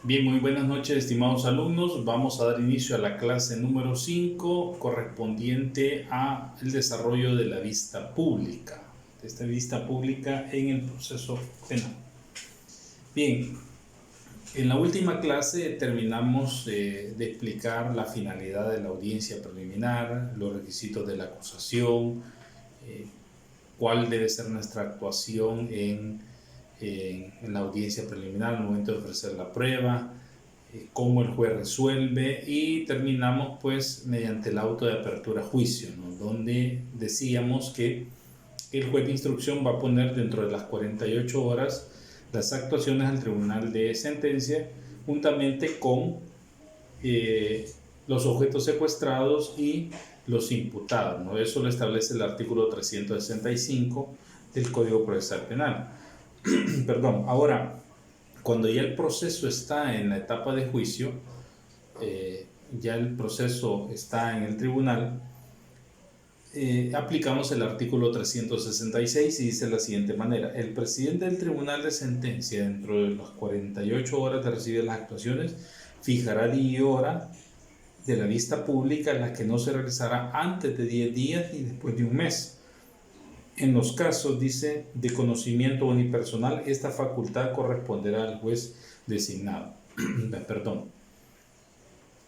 Bien, muy buenas noches, estimados alumnos. Vamos a dar inicio a la clase número 5, correspondiente al desarrollo de la vista pública, de esta vista pública en el proceso penal. Bien, en la última clase terminamos de explicar la finalidad de la audiencia preliminar, los requisitos de la acusación, cuál debe ser nuestra actuación en la audiencia preliminar al momento de ofrecer la prueba, cómo el juez resuelve, y terminamos pues mediante el auto de apertura a juicio, ¿no? Donde decíamos que el juez de instrucción va a poner dentro de las 48 horas las actuaciones al tribunal de sentencia juntamente con los objetos secuestrados y los imputados, ¿no? Eso lo establece el artículo 365 del Código Procesal Penal. Perdón, ahora, cuando ya el proceso está en la etapa de juicio, ya el proceso está en el tribunal, aplicamos el artículo 366 y dice de la siguiente manera: el presidente del tribunal de sentencia, dentro de las 48 horas de recibir las actuaciones, fijará día y hora de la vista pública, en la que no se realizará antes de 10 días ni después de un mes. En los casos, dice, de conocimiento unipersonal, esta facultad corresponderá al juez designado. Perdón.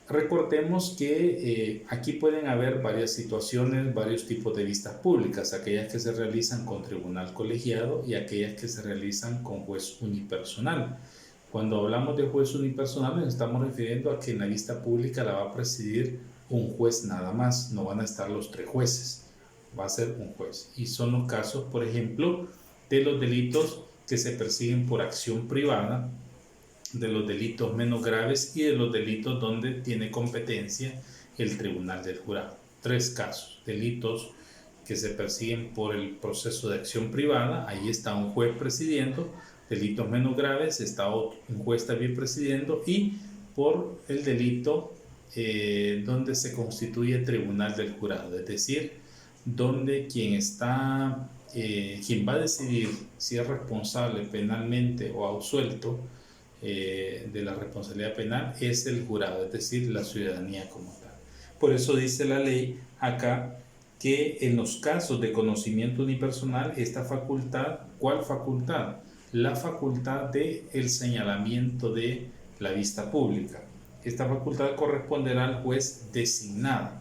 Recordemos que aquí pueden haber varias situaciones, varios tipos de vistas públicas, aquellas que se realizan con tribunal colegiado y aquellas que se realizan con juez unipersonal. Cuando hablamos de juez unipersonal nos estamos refiriendo a que en la vista pública la va a presidir un juez nada más, no van a estar los tres jueces, va a ser un juez. Y son los casos, por ejemplo, de los delitos que se persiguen por acción privada, de los delitos menos graves y de los delitos donde tiene competencia el tribunal del jurado. Tres casos: delitos que se persiguen por el proceso de acción privada, ahí está un juez presidiendo; delitos menos graves, está un juez también presidiendo; y por el delito donde se constituye tribunal del jurado, es decir, donde quien va a decidir si es responsable penalmente o absuelto de la responsabilidad penal es el jurado, es decir, la ciudadanía como tal. Por eso dice la ley acá que en los casos de conocimiento unipersonal, esta facultad, ¿cuál facultad? La facultad de el señalamiento de la vista pública. Esta facultad corresponderá al juez designado.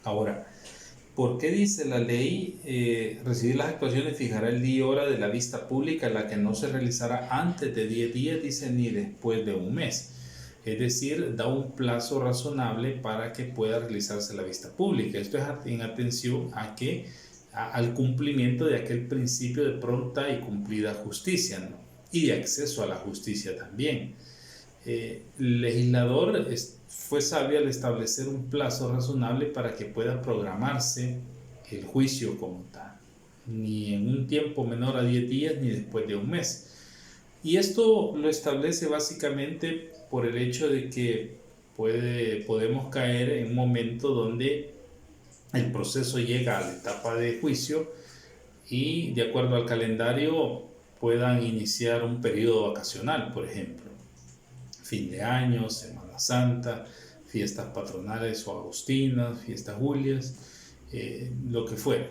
Ahora, ¿por qué dice la ley recibir las actuaciones fijará el día y hora de la vista pública, en la que no se realizará antes de 10 días, dice, ni después de un mes? Es decir, da un plazo razonable para que pueda realizarse la vista pública. Esto es en atención al cumplimiento de aquel principio de pronta y cumplida justicia, ¿no? Y de acceso a la justicia también. El legislador fue sabio al establecer un plazo razonable para que pueda programarse el juicio como tal, ni en un tiempo menor a 10 días ni después de un mes. Y esto lo establece básicamente por el hecho de que podemos caer en un momento donde el proceso llega a la etapa de juicio y, de acuerdo al calendario, puedan iniciar un periodo vacacional, por ejemplo, fin de año, Semana Santa, fiestas patronales o agustinas, fiestas julias, lo que fuera.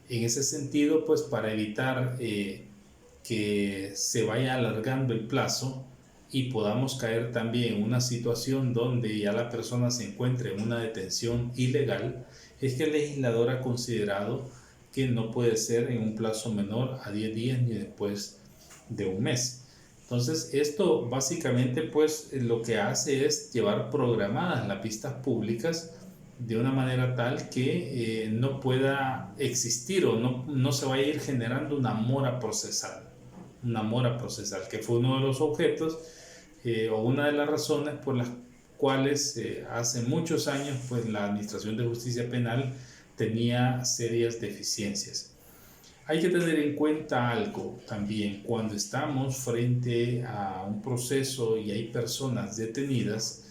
En ese sentido, pues para evitar que se vaya alargando el plazo y podamos caer también en una situación donde ya la persona se encuentre en una detención ilegal, es que el legislador ha considerado que no puede ser en un plazo menor a 10 días ni después de un mes. Entonces, esto básicamente pues lo que hace es llevar programadas las vistas públicas de una manera tal que no pueda existir o no se vaya a ir generando una mora procesal, que fue uno de los objetos o una de las razones por las cuales hace muchos años pues la Administración de Justicia Penal tenía serias deficiencias. Hay que tener en cuenta algo también cuando estamos frente a un proceso y hay personas detenidas.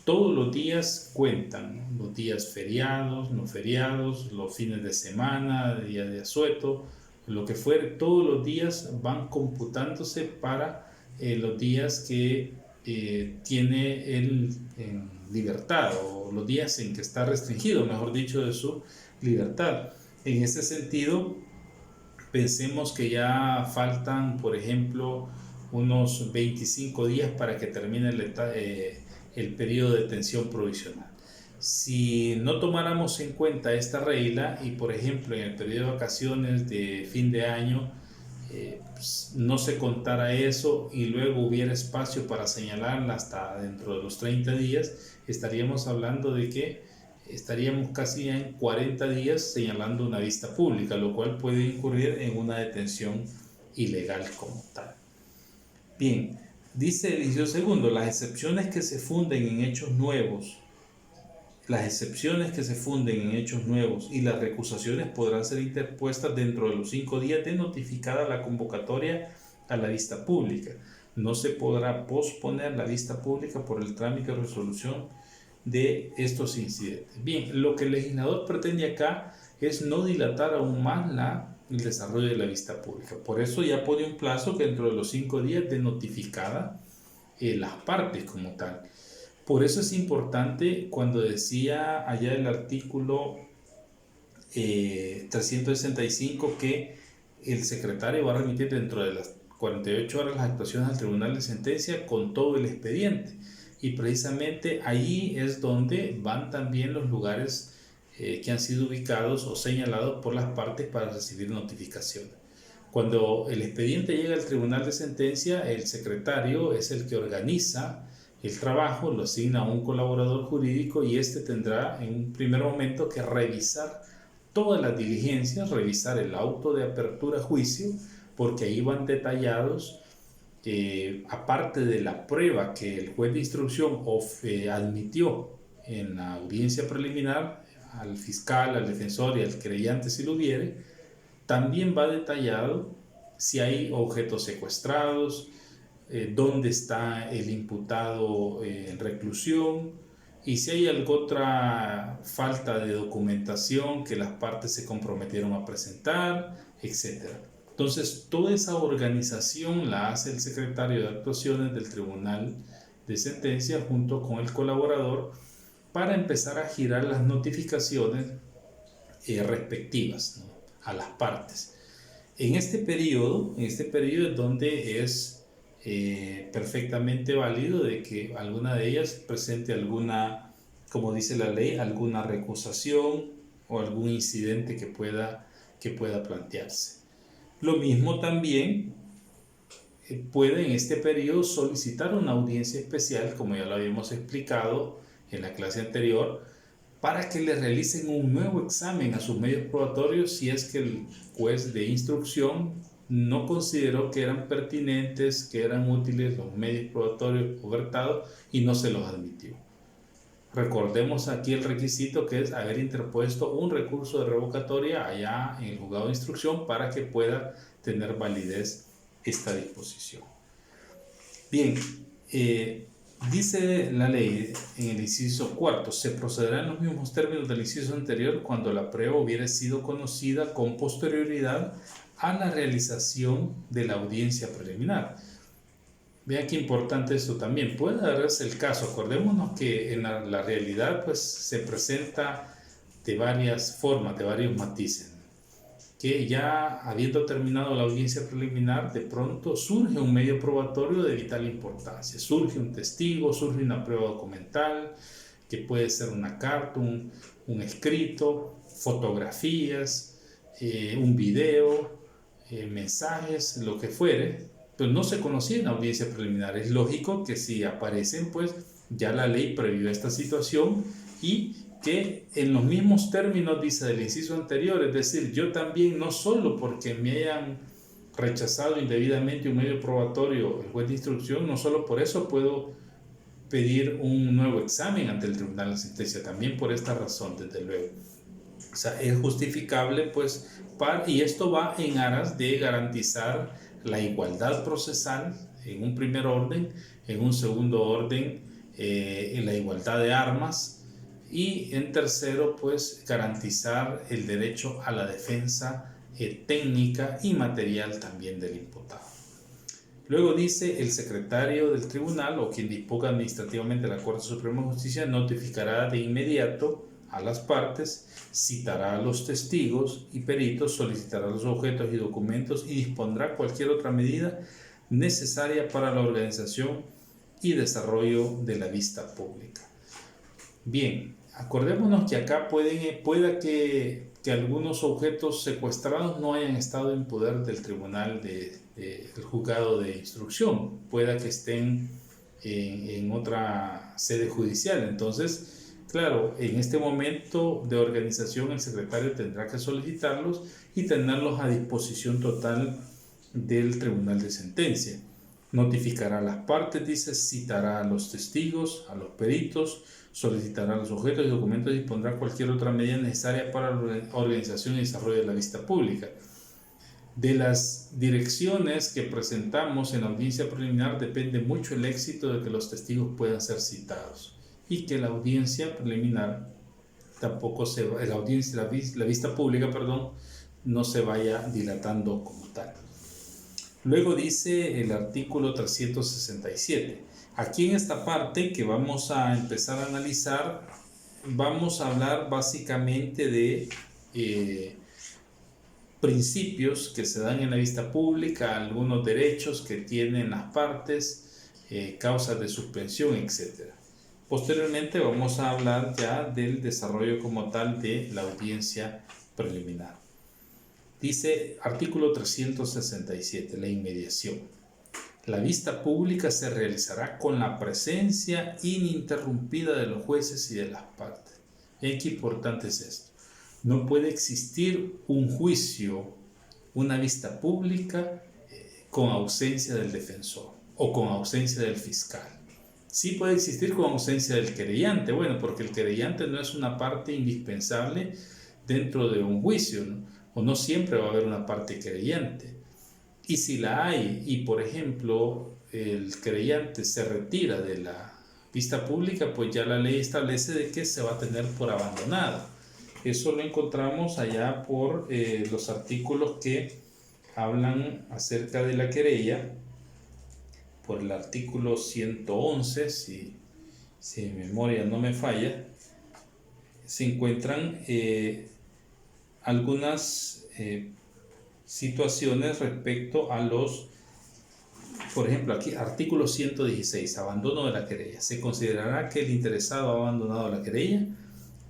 Todos los días cuentan, ¿no? Los días feriados, no feriados, los fines de semana, día de asueto, lo que fuere, todos los días van computándose para los días que tiene él en libertad, o los días en que está restringido, mejor dicho, de su libertad. En ese sentido, pensemos que ya faltan, por ejemplo, unos 25 días para que termine el periodo de detención provisional. Si no tomáramos en cuenta esta regla y, por ejemplo, en el periodo de vacaciones de fin de año, pues, no se contara eso y luego hubiera espacio para señalarla hasta dentro de los 30 días, estaríamos hablando de que estaríamos casi en 40 días señalando una vista pública, lo cual puede incurrir en una detención ilegal como tal. Bien, dice el inciso segundo, las excepciones que se funden en hechos nuevos y las recusaciones podrán ser interpuestas dentro de los 5 días de notificada la convocatoria a la vista pública. No se podrá posponer la vista pública por el trámite de resolución de estos incidentes. Bien, lo que el legislador pretende acá es no dilatar aún más el desarrollo de la vista pública. Por eso ya pone un plazo que dentro de los 5 días de notificada las partes como tal. Por eso es importante cuando decía allá el artículo 365 que el secretario va a remitir dentro de las 48 horas las actuaciones al tribunal de sentencia con todo el expediente. Y precisamente ahí es donde van también los lugares que han sido ubicados o señalados por las partes para recibir notificación. Cuando el expediente llega al tribunal de sentencia, el secretario es el que organiza el trabajo, lo asigna a un colaborador jurídico y este tendrá en un primer momento que revisar todas las diligencias, revisar el auto de apertura a juicio, porque ahí van detallados, aparte de la prueba que el juez de instrucción admitió en la audiencia preliminar al fiscal, al defensor y al querellante si lo hubiere, también va detallado si hay objetos secuestrados, dónde está el imputado en reclusión y si hay alguna otra falta de documentación que las partes se comprometieron a presentar, etc. Entonces, toda esa organización la hace el secretario de actuaciones del tribunal de sentencia junto con el colaborador para empezar a girar las notificaciones respectivas, ¿no?, a las partes. En este periodo es donde es perfectamente válido de que alguna de ellas presente alguna, como dice la ley, alguna recusación o algún incidente que pueda plantearse. Lo mismo también puede en este periodo solicitar una audiencia especial, como ya lo habíamos explicado en la clase anterior, para que le realicen un nuevo examen a sus medios probatorios si es que el juez de instrucción no consideró que eran pertinentes, que eran útiles los medios probatorios ofertados y no se los admitió. Recordemos aquí el requisito que es haber interpuesto un recurso de revocatoria allá en el juzgado de instrucción para que pueda tener validez esta disposición. Bien, dice la ley en el inciso cuarto, se procederá en los mismos términos del inciso anterior cuando la prueba hubiera sido conocida con posterioridad a la realización de la audiencia preliminar. Vean qué importante esto también. Puede darse el caso, acordémonos que en la realidad pues, se presenta de varias formas, de varios matices, que ya habiendo terminado la audiencia preliminar, de pronto surge un medio probatorio de vital importancia, surge un testigo, surge una prueba documental, que puede ser una carta, un escrito, fotografías, un video, mensajes, lo que fuere, pero no se conocía en la audiencia preliminar. Es lógico que si aparecen, pues ya la ley previó esta situación y que en los mismos términos dice del inciso anterior, es decir, yo también no solo porque me hayan rechazado indebidamente un medio probatorio el juez de instrucción, no solo por eso puedo pedir un nuevo examen ante el tribunal de sentencia, también por esta razón, desde luego. O sea, es justificable, pues, y esto va en aras de garantizar la igualdad procesal en un primer orden, en un segundo orden, en la igualdad de armas y en tercero, pues, garantizar el derecho a la defensa técnica y material también del imputado. Luego dice: el secretario del tribunal o quien disponga administrativamente la Corte Suprema de Justicia notificará de inmediato a las partes, citará a los testigos y peritos, solicitará los objetos y documentos y dispondrá cualquier otra medida necesaria para la organización y desarrollo de la vista pública. Bien, acordémonos que acá pueda que algunos objetos secuestrados no hayan estado en poder del tribunal del juzgado de instrucción, pueda que estén en otra sede judicial. Entonces, claro, en este momento de organización el secretario tendrá que solicitarlos y tenerlos a disposición total del tribunal de sentencia. Notificará a las partes, dice, citará a los testigos, a los peritos, solicitará los objetos y documentos y dispondrá cualquier otra medida necesaria para la organización y desarrollo de la vista pública. De las direcciones que presentamos en la audiencia preliminar depende mucho el éxito de que los testigos puedan ser citados y que la audiencia preliminar la vista pública, no se vaya dilatando como tal. Luego dice el artículo 367. Aquí en esta parte que vamos a empezar a analizar, vamos a hablar básicamente de principios que se dan en la vista pública, algunos derechos que tienen las partes, causas de suspensión, etc. Posteriormente vamos a hablar ya del desarrollo como tal de la audiencia preliminar. Dice artículo 367, la inmediación. La vista pública se realizará con la presencia ininterrumpida de los jueces y de las partes. ¿Qué importante es esto? No puede existir un juicio, una vista pública con ausencia del defensor o con ausencia del fiscal. Sí puede existir con ausencia del querellante, bueno, porque el querellante no es una parte indispensable dentro de un juicio, ¿no? O no siempre va a haber una parte querellante. Y si la hay, y por ejemplo el querellante se retira de la vista pública, pues ya la ley establece de que se va a tener por abandonada. Eso lo encontramos allá por los artículos que hablan acerca de la querella, por el artículo 111, si mi memoria no me falla, se encuentran algunas situaciones respecto a los, por ejemplo, aquí artículo 116, abandono de la querella. Se considerará que el interesado ha abandonado la querella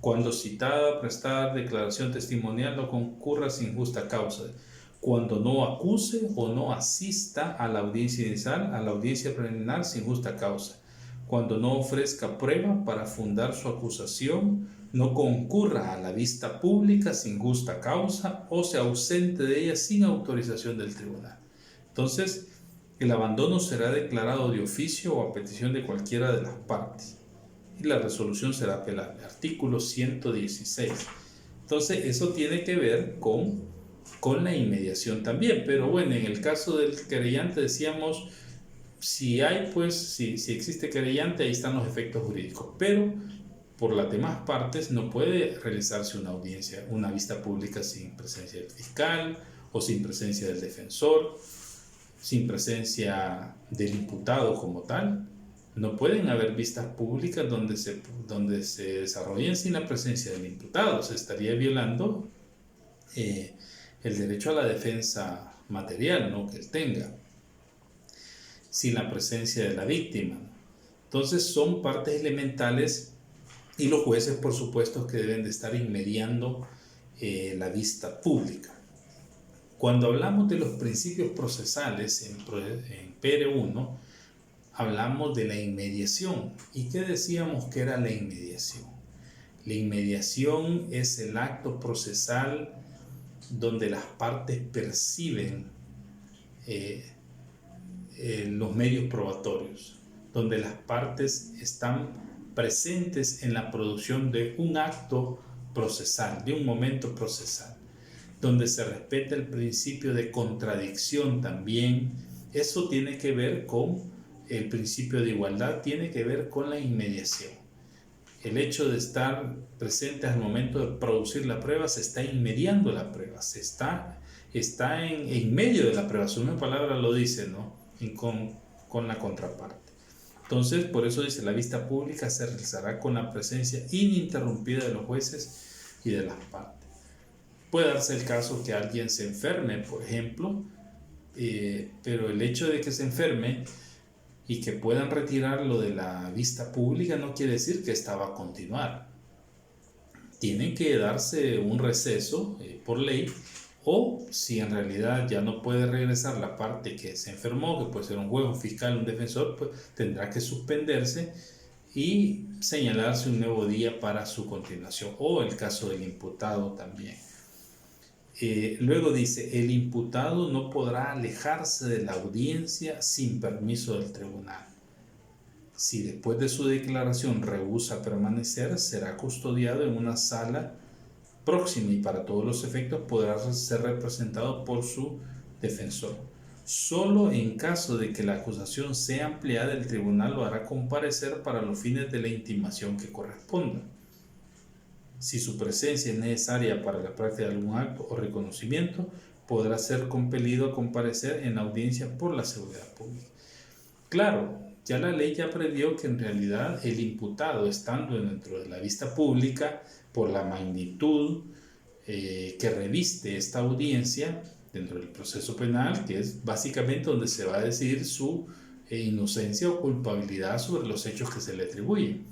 cuando citada, prestar declaración testimonial no concurra sin justa causa, cuando no acuse o no asista a la audiencia inicial, a la audiencia preliminar sin justa causa, cuando no ofrezca prueba para fundar su acusación, no concurra a la vista pública sin justa causa o se ausente de ella sin autorización del tribunal. Entonces, el abandono será declarado de oficio o a petición de cualquiera de las partes y la resolución será apelable. Artículo 116. Entonces, eso tiene que ver con la inmediación también, pero bueno, en el caso del querellante decíamos, si existe querellante, ahí están los efectos jurídicos, pero por las demás partes no puede realizarse una audiencia, una vista pública sin presencia del fiscal o sin presencia del defensor, sin presencia del imputado como tal. No pueden haber vistas públicas donde se desarrollen sin la presencia del imputado. Se estaría violando el derecho a la defensa material, ¿no?, que él tenga, sin la presencia de la víctima. Entonces son partes elementales y los jueces, por supuesto, que deben de estar inmediando la vista pública. Cuando hablamos de los principios procesales en PR1, hablamos de la inmediación. ¿Y qué decíamos que era la inmediación? La inmediación es el acto procesal donde las partes perciben los medios probatorios, donde las partes están presentes en la producción de un acto procesal, de un momento procesal, donde se respeta el principio de contradicción también. Eso tiene que ver con el principio de igualdad, tiene que ver con la inmediación. El hecho de estar presente al momento de producir la prueba, se está inmediando la prueba, está en medio de la prueba, su misma palabra lo dice, ¿no? con la contraparte. Entonces, por eso dice, la vista pública se realizará con la presencia ininterrumpida de los jueces y de las partes. Puede darse el caso que alguien se enferme, por ejemplo, pero el hecho de que se enferme y que puedan retirarlo de la vista pública no quiere decir que esta va a continuar. Tienen que darse un receso por ley, o si en realidad ya no puede regresar la parte que se enfermó, que puede ser un juez, un fiscal, un defensor, pues tendrá que suspenderse y señalarse un nuevo día para su continuación, o el caso del imputado también. Luego dice, el imputado no podrá alejarse de la audiencia sin permiso del tribunal. Si después de su declaración rehúsa permanecer, será custodiado en una sala próxima y para todos los efectos podrá ser representado por su defensor. Solo en caso de que la acusación sea ampliada, el tribunal lo hará comparecer para los fines de la intimación que corresponda. Si su presencia es necesaria para la práctica de algún acto o reconocimiento, podrá ser compelido a comparecer en audiencia por la seguridad pública. Claro, ya la ley ya previó que en realidad el imputado, estando dentro de la vista pública, por la magnitud que reviste esta audiencia dentro del proceso penal, que es básicamente donde se va a decidir su inocencia o culpabilidad sobre los hechos que se le atribuyen.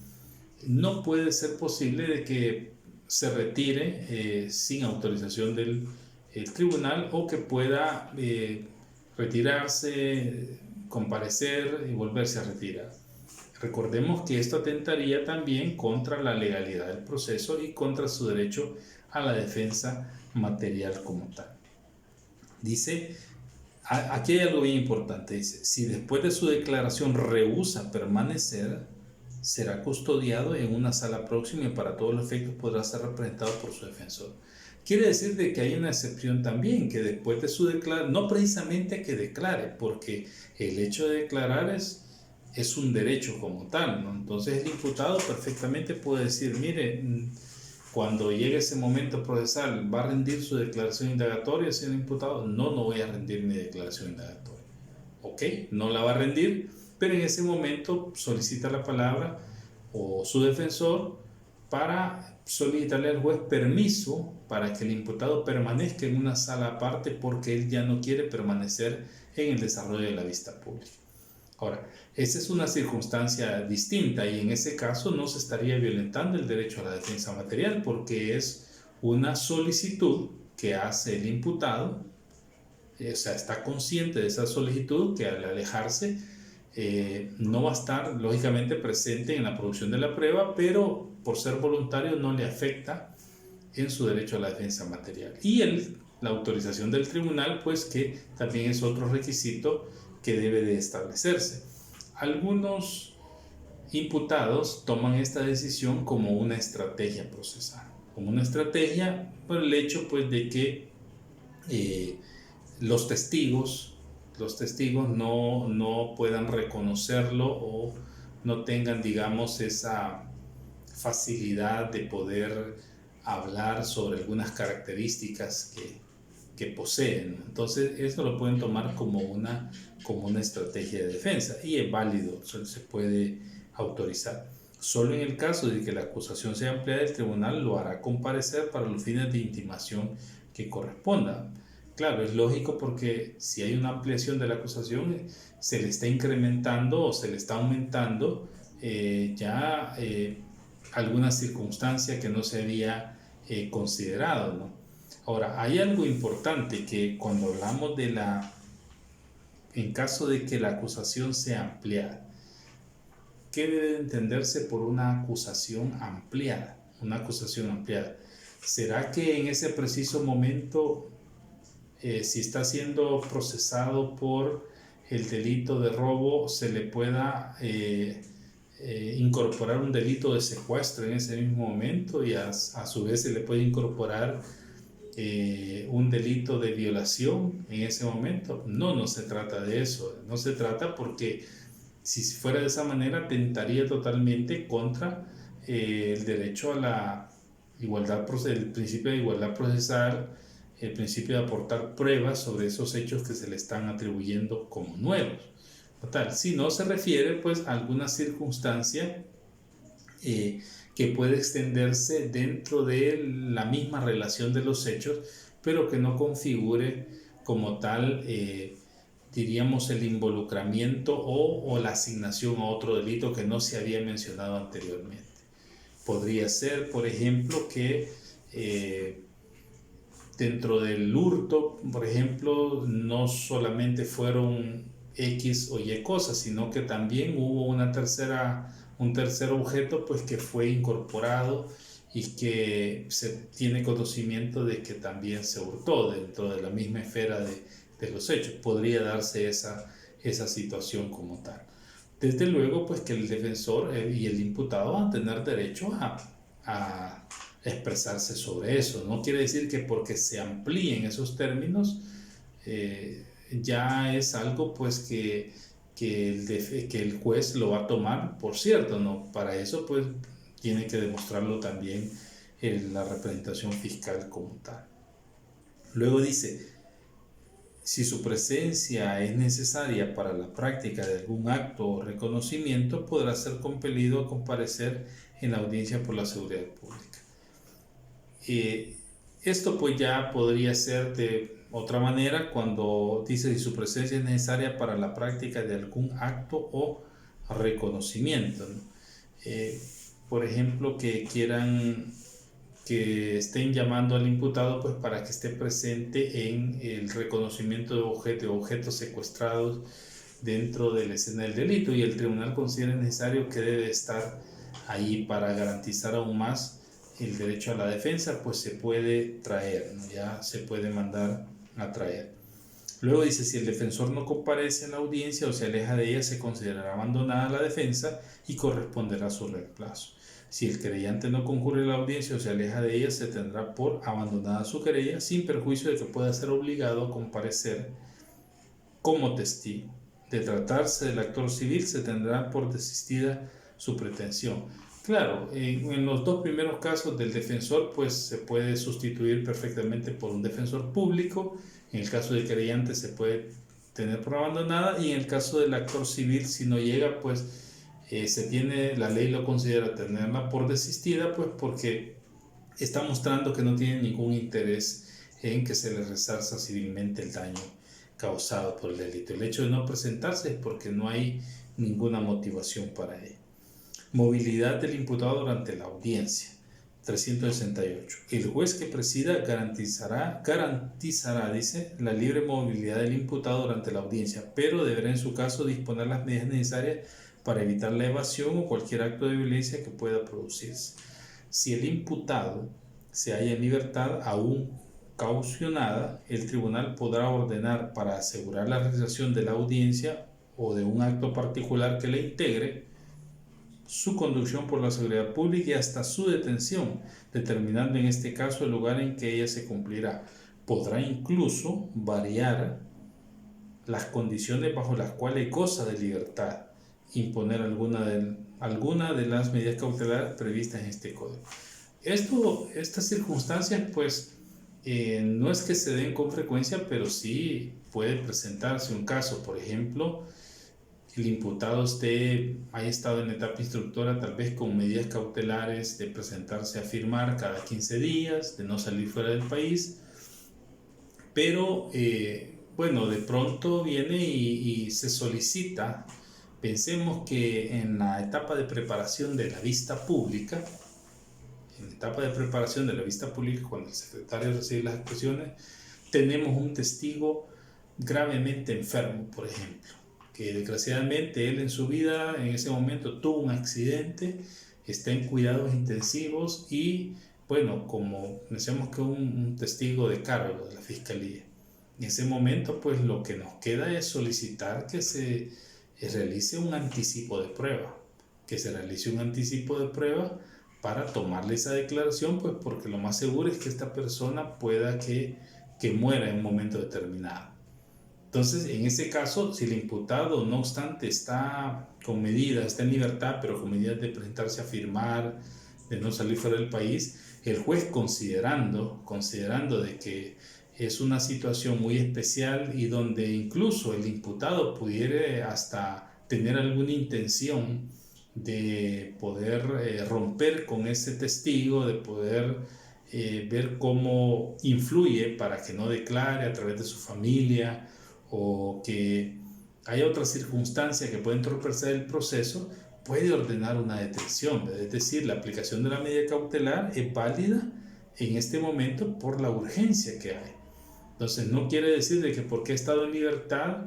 No puede ser posible de que se retire sin autorización del tribunal, o que pueda retirarse, comparecer y volverse a retirar. Recordemos que esto atentaría también contra la legalidad del proceso y contra su derecho a la defensa material como tal. Dice, aquí hay algo bien importante, dice, si después de su declaración rehúsa permanecer, será custodiado en una sala próxima y para todos los efectos podrá ser representado por su defensor. Quiere decir de que hay una excepción también, que después de su declaración, no precisamente que declare, porque el hecho de declarar es un derecho como tal, ¿no? Entonces el imputado perfectamente puede decir, mire, cuando llegue ese momento procesal, ¿va a rendir su declaración indagatoria, señor imputado? No voy a rendir mi declaración indagatoria. Ok, no la va a rendir, pero en ese momento solicita la palabra o su defensor para solicitarle al juez permiso para que el imputado permanezca en una sala aparte, porque él ya no quiere permanecer en el desarrollo de la vista pública. Ahora, esa es una circunstancia distinta y en ese caso no se estaría violentando el derecho a la defensa material, porque es una solicitud que hace el imputado, o sea, está consciente de esa solicitud, que al alejarse no va a estar lógicamente presente en la producción de la prueba, pero por ser voluntario no le afecta en su derecho a la defensa material. Y la autorización del tribunal, pues, que también es otro requisito que debe de establecerse. Algunos imputados toman esta decisión como una estrategia procesal, como una estrategia por el hecho, pues, de que los testigos no puedan reconocerlo o no tengan, digamos, esa facilidad de poder hablar sobre algunas características que poseen. Entonces, esto lo pueden tomar como una estrategia de defensa y es válido, se puede autorizar. Solo en el caso de que la acusación sea ampliada, el tribunal lo hará comparecer para los fines de intimación que corresponda. Claro, es lógico, porque si hay una ampliación de la acusación, se le está incrementando o se le está aumentando alguna circunstancia que no se había considerado, ¿no? Ahora, hay algo importante, que cuando hablamos en caso de que la acusación sea ampliada, ¿qué debe entenderse por una acusación ampliada? Una acusación ampliada. ¿Será que en ese preciso momento, si está siendo procesado por el delito de robo, se le pueda incorporar un delito de secuestro en ese mismo momento, y a su vez se le puede incorporar un delito de violación en ese momento? No se trata de eso. No se trata, porque si fuera de esa manera atentaría totalmente contra el derecho a la igualdad, el principio de igualdad procesal, el principio de aportar pruebas sobre esos hechos que se le están atribuyendo como nuevos. Total, si no se refiere pues a alguna circunstancia que puede extenderse dentro de la misma relación de los hechos, pero que no configure como tal, diríamos, el involucramiento o la asignación a otro delito que no se había mencionado anteriormente. Podría ser, por ejemplo, que dentro del hurto, por ejemplo, no solamente fueron X o Y cosas, sino que también hubo un tercer objeto pues que fue incorporado y que se tiene conocimiento de que también se hurtó dentro de la misma esfera de los hechos. Podría darse esa situación como tal. Desde luego pues que el defensor y el imputado van a tener derecho a expresarse sobre eso. No quiere decir que porque se amplíen esos términos ya es algo pues que el juez lo va a tomar por cierto, ¿no? Para eso pues tiene que demostrarlo también la representación fiscal como tal. Luego dice, si su presencia es necesaria para la práctica de algún acto o reconocimiento, podrá ser compelido a comparecer en la audiencia por la seguridad pública. Esto pues ya podría ser de otra manera cuando dice si su presencia es necesaria para la práctica de algún acto o reconocimiento, ¿no? Por ejemplo, que estén llamando al imputado pues para que esté presente en el reconocimiento de objetos secuestrados dentro de la escena del delito y el tribunal considera necesario que debe estar ahí para garantizar aún más el derecho a la defensa, pues se puede traer, ¿no? Ya se puede mandar a traer. Luego dice, si el defensor no comparece en la audiencia o se aleja de ella, se considerará abandonada la defensa y corresponderá su reemplazo. Si el querellante no concurre a la audiencia o se aleja de ella, se tendrá por abandonada su querella, sin perjuicio de que pueda ser obligado a comparecer como testigo. De tratarse del actor civil, se tendrá por desistida su pretensión. Claro, en los dos primeros casos del defensor, pues se puede sustituir perfectamente por un defensor público. En el caso del querellante se puede tener por abandonada y en el caso del actor civil, si no llega, pues la ley lo considera tenerla por desistida, pues porque está mostrando que no tiene ningún interés en que se le resarza civilmente el daño causado por el delito. El hecho de no presentarse es porque no hay ninguna motivación para ello. Movilidad del imputado durante la audiencia. 368. El juez que presida garantizará, dice, la libre movilidad del imputado durante la audiencia, pero deberá en su caso disponer las medidas necesarias para evitar la evasión o cualquier acto de violencia que pueda producirse. Si el imputado se halla en libertad aún caucionada, el tribunal podrá ordenar para asegurar la realización de la audiencia o de un acto particular que le integre su conducción por la seguridad pública y hasta su detención, determinando en este caso el lugar en que ella se cumplirá. Podrá incluso variar las condiciones bajo las cuales goza de libertad, imponer alguna de las medidas cautelares previstas en este código. Estas circunstancias pues no es que se den con frecuencia, pero sí puede presentarse un caso, por ejemplo, el imputado haya estado en etapa instructora tal vez con medidas cautelares de presentarse a firmar cada 15 días, de no salir fuera del país, pero bueno, de pronto viene y se solicita. Pensemos que en la etapa de preparación de la vista pública, cuando el secretario recibe las expresiones, tenemos un testigo gravemente enfermo, por ejemplo, que desgraciadamente él en su vida en ese momento tuvo un accidente, está en cuidados intensivos y bueno, como decíamos que un testigo de cargo de la fiscalía. En ese momento pues lo que nos queda es solicitar que se realice un anticipo de prueba, para tomarle esa declaración, pues porque lo más seguro es que esta persona pueda que muera en un momento determinado. Entonces, en ese caso, si el imputado, no obstante, está en libertad, pero con medidas de presentarse a firmar, de no salir fuera del país, el juez considerando de que es una situación muy especial y donde incluso el imputado pudiera hasta tener alguna intención de poder romper con ese testigo, de poder ver cómo influye para que no declare a través de su familia o que haya otra circunstancia que pueda entorpecer el proceso, puede ordenar una detención. Es decir, la aplicación de la medida cautelar es válida en este momento por la urgencia que hay. Entonces no quiere decir de que porque ha estado en libertad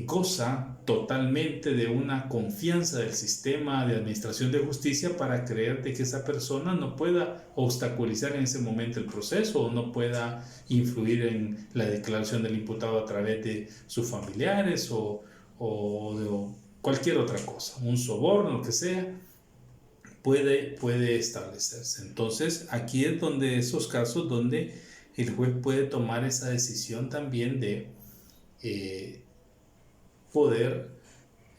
goza totalmente de una confianza del sistema de administración de justicia para creer de que esa persona no pueda obstaculizar en ese momento el proceso o no pueda influir en la declaración del imputado a través de sus familiares o de cualquier otra cosa, un soborno, lo que sea, puede establecerse. Entonces aquí es donde esos casos donde el juez puede tomar esa decisión también de poder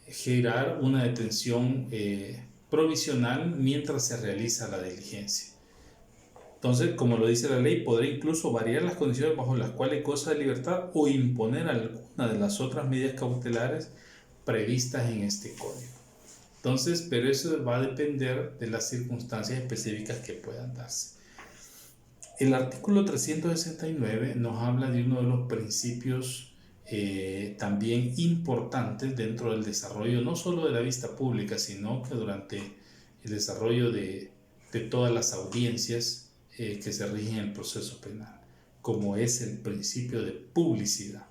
girar una detención provisional mientras se realiza la diligencia. Entonces, como lo dice la ley, podrá incluso variar las condiciones bajo las cuales goza de libertad o imponer alguna de las otras medidas cautelares previstas en este código. Entonces, pero eso va a depender de las circunstancias específicas que puedan darse. El artículo 369 nos habla de uno de los principios también importantes dentro del desarrollo no solo de la vista pública, sino que durante el desarrollo de todas las audiencias que se rigen en el proceso penal, como es el principio de publicidad.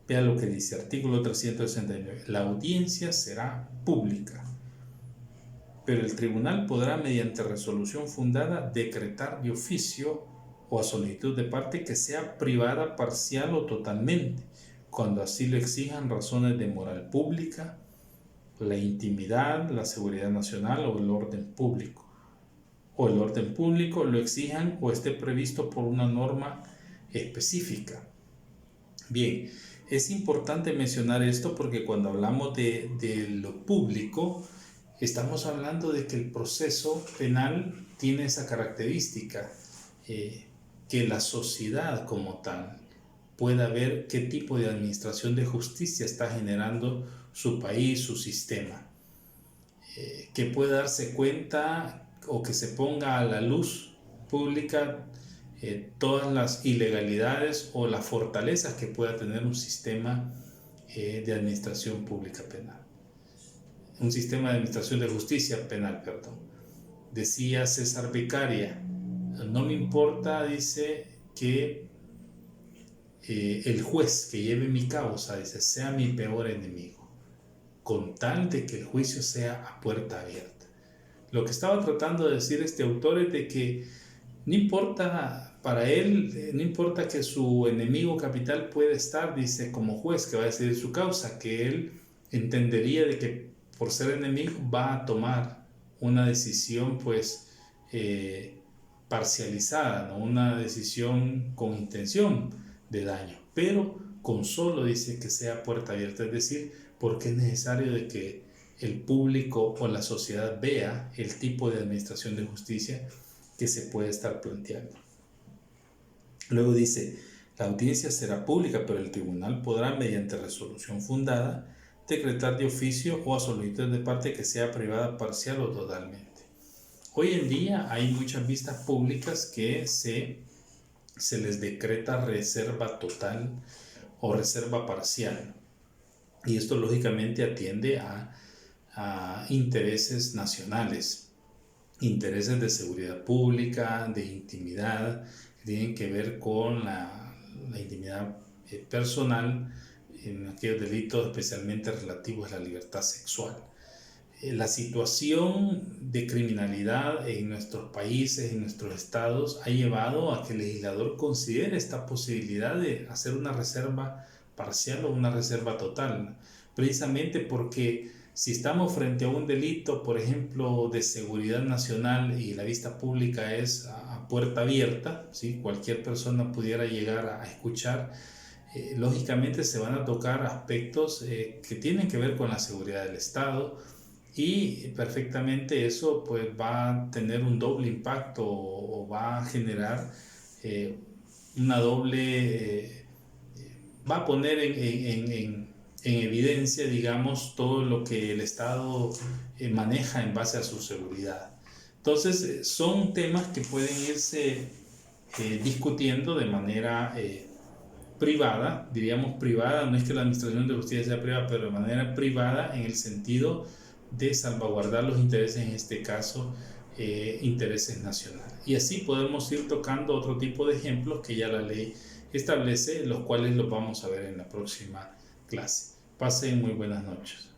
Vea lo que dice artículo 369. La audiencia será pública, pero el tribunal podrá, mediante resolución fundada, decretar de oficio o a solicitud de parte que sea privada, parcial o totalmente, cuando así lo exijan razones de moral pública, la intimidad, la seguridad nacional o el orden público. O el orden público lo exijan o esté previsto por una norma específica. Bien, es importante mencionar esto porque cuando hablamos de lo público, estamos hablando de que el proceso penal tiene esa característica, que la sociedad como tal pueda ver qué tipo de administración de justicia está generando su país, su sistema, que pueda darse cuenta o que se ponga a la luz pública todas las ilegalidades o las fortalezas que pueda tener un sistema de administración pública penal. Un sistema de administración de justicia penal, perdón. Decía César Beccaria, no me importa, dice, que el juez que lleve mi causa, dice, sea mi peor enemigo, con tal de que el juicio sea a puerta abierta. Lo que estaba tratando de decir este autor es de que no importa, para él, no importa que su enemigo capital puede estar, dice, como juez que va a decidir su causa, que él entendería de que por ser enemigo va a tomar una decisión pues parcializada, ¿no? Una decisión con intención de daño, pero con solo dice que sea puerta abierta, es decir, porque es necesario de que el público o la sociedad vea el tipo de administración de justicia que se puede estar planteando. Luego dice, la audiencia será pública, pero el tribunal podrá, mediante resolución fundada, decretar de oficio o a solicitud de parte que sea privada, parcial o totalmente. Hoy en día hay muchas vistas públicas que se les decreta reserva total o reserva parcial. Y esto lógicamente atiende a intereses nacionales, intereses de seguridad pública, de intimidad, que tienen que ver con la intimidad personal en aquellos delitos especialmente relativos a la libertad sexual. La situación de criminalidad en nuestros países, en nuestros estados, ha llevado a que el legislador considere esta posibilidad de hacer una reserva parcial o una reserva total, precisamente porque si estamos frente a un delito, por ejemplo, de seguridad nacional y la vista pública es a puerta abierta, ¿sí? Cualquier persona pudiera llegar a escuchar, lógicamente se van a tocar aspectos que tienen que ver con la seguridad del Estado, y perfectamente eso pues va a tener un doble impacto o va a generar una doble, va a poner en evidencia, digamos, todo lo que el Estado maneja en base a su seguridad. Entonces, son temas que pueden irse discutiendo de manera privada, diríamos privada, no es que la administración de justicia sea privada, pero de manera privada en el sentido de salvaguardar los intereses, en este caso, intereses nacionales. Y así podemos ir tocando otro tipo de ejemplos que ya la ley establece, los cuales los vamos a ver en la próxima clase. Pasen muy buenas noches.